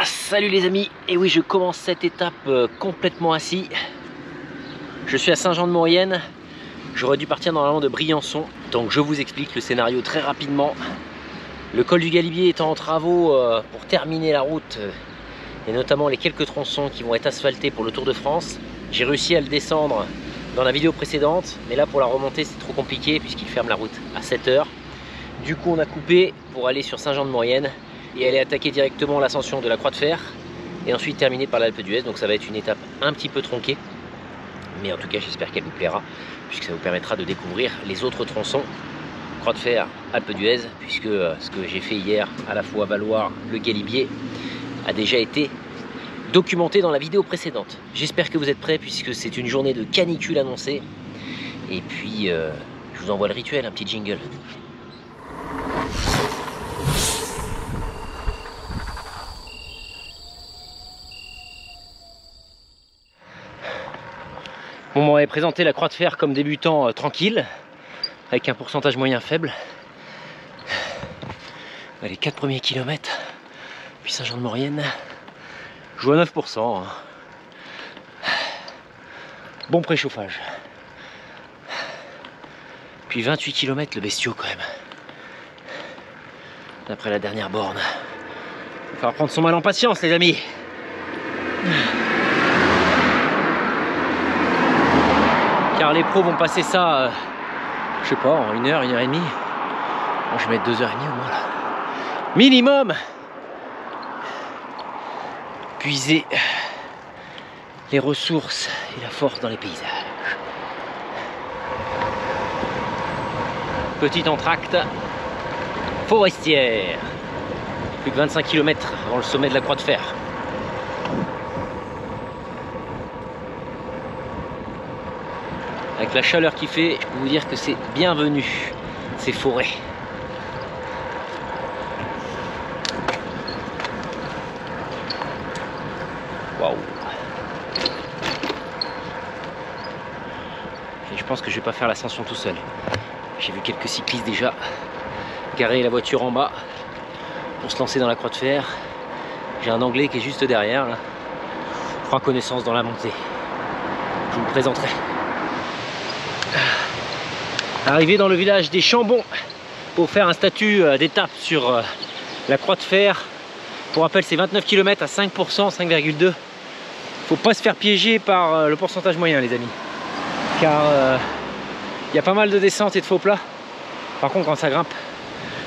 Salut les amis, et oui, je commence cette étape complètement assis. Je suis à Saint-Jean-de-Maurienne. J'aurais dû partir normalement de Briançon, donc je vous explique le scénario très rapidement. Le col du Galibier étant en travaux pour terminer la route, et notamment les quelques tronçons qui vont être asphaltés pour le Tour de France. J'ai réussi à le descendre dans la vidéo précédente, mais là pour la remontée c'est trop compliqué puisqu'il ferme la route à 7 h. Du coup on a coupé pour aller sur Saint-Jean-de-Maurienne et aller attaquer directement l'ascension de la Croix de Fer et ensuite terminer par l'Alpe d'Huez. Donc ça va être une étape un petit peu tronquée, mais en tout cas j'espère qu'elle vous plaira puisque ça vous permettra de découvrir les autres tronçons Croix de Fer, Alpe d'Huez, puisque ce que j'ai fait hier, à la fois Valoir, le Galibier, a déjà été documenté dans la vidéo précédente. J'espère que vous êtes prêts puisque c'est une journée de canicule annoncée. Et puis je vous envoie le rituel, un petit jingle. Bon, on m'avait présenté la Croix de Fer comme débutant tranquille, avec un pourcentage moyen faible. Les 4 premiers kilomètres, puis Saint-Jean-de-Maurienne, je joue à 9%. Bon préchauffage. Puis 28 km le bestiau quand même. Après la dernière borne. Il va falloir prendre son mal en patience les amis. Car les pros vont passer ça, je sais pas, en 1 heure, 1 heure et demie. Moi je vais mettre 2 heures et demie au moins là. Minimum. Puiser les ressources et la force dans les paysages. Petite entracte forestière. Plus de 25 km avant le sommet de la Croix de Fer. Avec la chaleur qu'il fait, je peux vous dire que c'est bienvenu, ces forêts. Waouh! Et je pense que je vais pas faire l'ascension tout seul. J'ai vu quelques cyclistes déjà garer la voiture en bas pour se lancer dans la Croix de Fer. J'ai un Anglais qui est juste derrière là. Je prends connaissance dans la montée. Je vous le présenterai. Arrivé dans le village des Chambons pour faire un statut d'étape sur la Croix de Fer. Pour rappel, c'est 29 km à 5%, 5,2. Faut pas se faire piéger par le pourcentage moyen les amis, car il y a pas mal de descentes et de faux plats. Par contre quand ça grimpe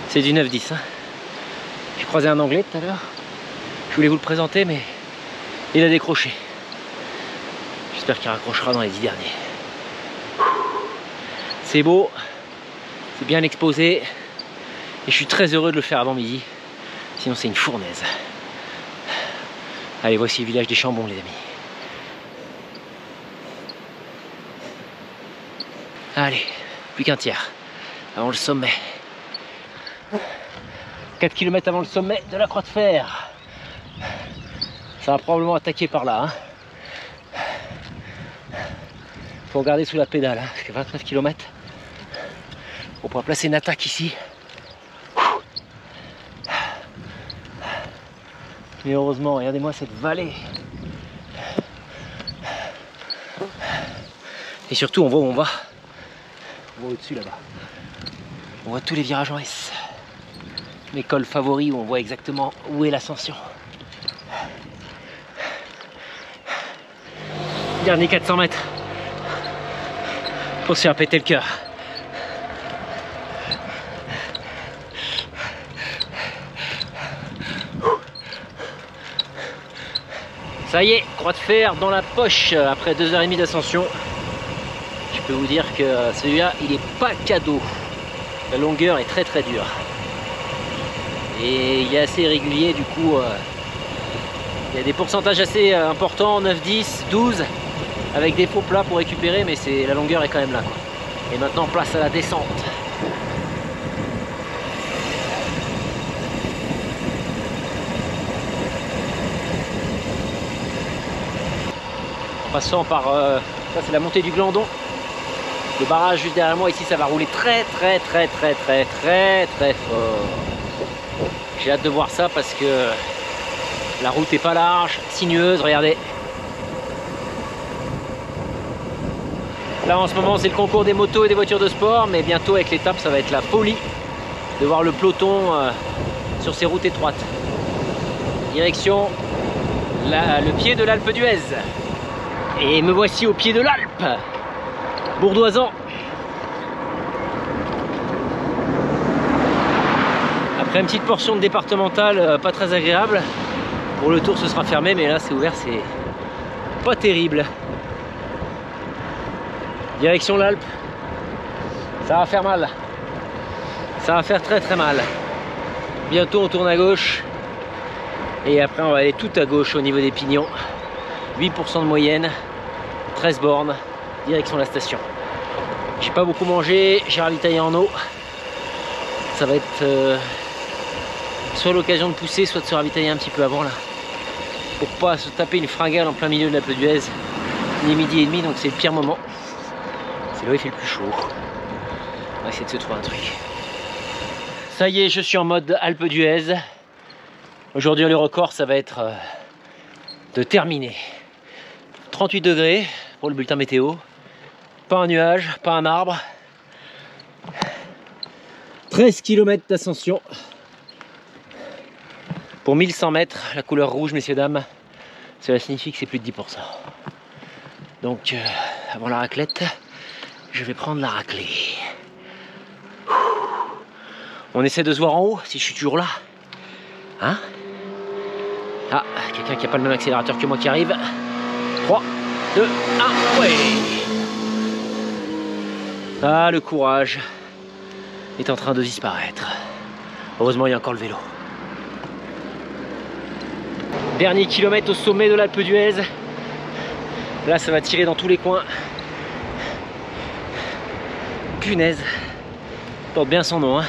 c'est du 9-10 hein. J'ai croisé un Anglais tout à l'heure, je voulais vous le présenter mais il a décroché. J'espère qu'il raccrochera dans les 10 derniers. C'est beau, c'est bien exposé et je suis très heureux de le faire avant midi, sinon c'est une fournaise. Allez, voici le village des Chambons les amis. Allez, plus qu'un tiers avant le sommet. 4 km avant le sommet de la Croix de Fer. Ça va probablement attaquer par là hein. Faut regarder sous la pédale hein, parce que 29 km. On pourra placer une attaque ici. Mais heureusement, regardez-moi cette vallée. Et surtout, on voit où on va. On voit au-dessus là-bas. On voit tous les virages en S. Mes cols favoris où on voit exactement où est l'ascension. Dernier 400 mètres. Pour se faire péter le cœur. Ça y est, Croix de Fer dans la poche après 2 h 30 d'ascension. Je peux vous dire que celui-là, il est pas cadeau. La longueur est très très dure. Et il est assez régulier, du coup, il y a des pourcentages assez importants, 9, 10, 12, avec des faux plats pour récupérer, mais la longueur est quand même là, quoi. Et maintenant, place à la descente. En passant par, ça c'est la montée du Glandon. Le barrage juste derrière moi ici, ça va rouler très fort. J'ai hâte de voir ça parce que La route est pas large, sinueuse, regardez. Là en ce moment c'est le concours des motos et des voitures de sport, mais bientôt avec l'étape ça va être la folie de voir le peloton sur ces routes étroites. Direction le pied de l'Alpe d'Huez. Et me voici au pied de l'Alpe, bourdoisant. Après une petite portion de départementale pas très agréable. Pour le tour ce sera fermé, mais là c'est ouvert, c'est pas terrible. Direction l'Alpe, ça va faire mal, ça va faire très très mal. Bientôt on tourne à gauche et après on va aller tout à gauche au niveau des pignons. 8% de moyenne, 13 bornes, direction la station. J'ai pas beaucoup mangé, j'ai ravitaillé en eau. Ça va être soit l'occasion de pousser, soit de se ravitailler un petit peu avant là, pour pas se taper une fringale en plein milieu de l'Alpe d'Huez. Il est midi et demi, donc c'est le pire moment. C'est là où il fait le plus chaud. On va essayer de se trouver un truc. Ça y est, je suis en mode Alpe d'Huez. Aujourd'hui, le record, ça va être de terminer. 38 degrés pour le bulletin météo. Pas un nuage, pas un arbre. 13 km d'ascension. Pour 1100 mètres, la couleur rouge, messieurs, dames, cela signifie que c'est plus de 10%. Donc, avant la raclette, je vais prendre la raclée. On essaie de se voir en haut, si je suis toujours là. Hein? Ah, quelqu'un qui n'a pas le même accélérateur que moi qui arrive. 3, 2, 1, ouais! Ah, le courage est en train de disparaître. Heureusement, il y a encore le vélo. Dernier kilomètre au sommet de l'Alpe d'Huez. Là, ça va tirer dans tous les coins. Punaise, porte bien son nom, hein.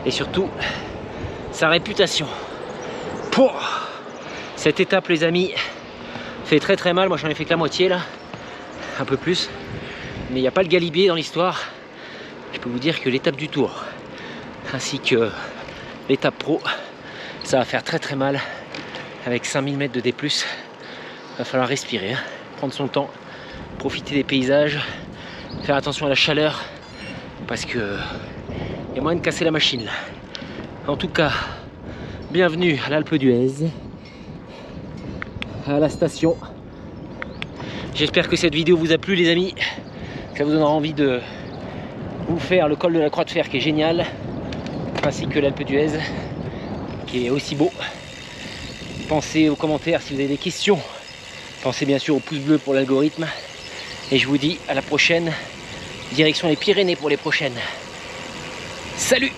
Et surtout sa réputation. Pour cette étape, les amis, fait très très mal. Moi j'en ai fait que la moitié là, un peu plus, mais il n'y a pas le galibier dans l'histoire. Je peux vous dire que l'étape du Tour ainsi que l'étape pro, ça va faire très très mal. Avec 5000 mètres de D+, il va falloir respirer, hein. Prendre son temps, profiter des paysages, faire attention à la chaleur parce que il y a moyen de casser la machine là. En tout cas, bienvenue à l'Alpe d'Huez, à la station. J'espère que cette vidéo vous a plu, les amis. Ça vous donnera envie de vous faire le col de la Croix de Fer qui est génial, ainsi que l'Alpe d'Huez qui est aussi beau. Pensez aux commentaires si vous avez des questions. Pensez bien sûr au pouce bleu pour l'algorithme. Et je vous dis à la prochaine. Direction les Pyrénées pour les prochaines. Salut!